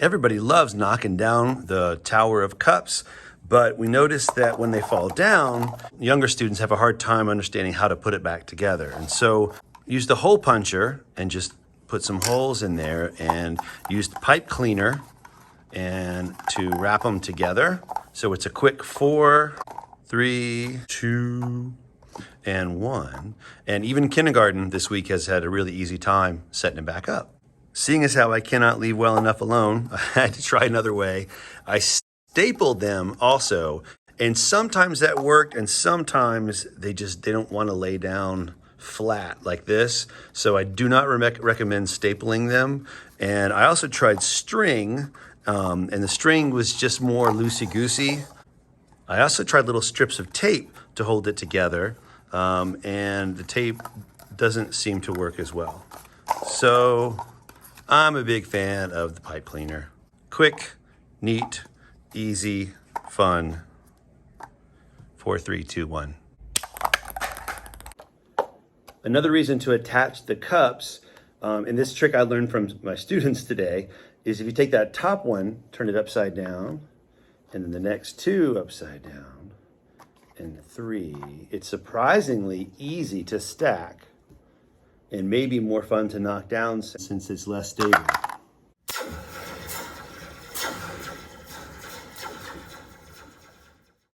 Everybody loves knocking down the Tower of Cups, but we noticed that when they fall down, younger students have a hard time understanding how to put it back together. And so use the hole puncher and just put some holes in there, and use the pipe cleaner and to wrap them together. So it's a quick 4, 3, 2, and 1. And even kindergarten this week has had a really easy time setting it back up. Seeing as how I cannot leave well enough alone, I had to try another way. I stapled them also, and sometimes that worked, and sometimes they don't want to lay down flat like this. So I do not recommend stapling them. And I also tried string, and the string was just more loosey-goosey. I also tried little strips of tape to hold it together, and the tape doesn't seem to work as well. So I'm a big fan of the pipe cleaner. Quick, neat, easy, fun. 4, 3, 2, 1. Another reason to attach the cups, and this trick I learned from my students today, is if you take that top one, turn it upside down, and then the next 2 upside down, and 3, it's surprisingly easy to stack and maybe more fun to knock down since it's less stable.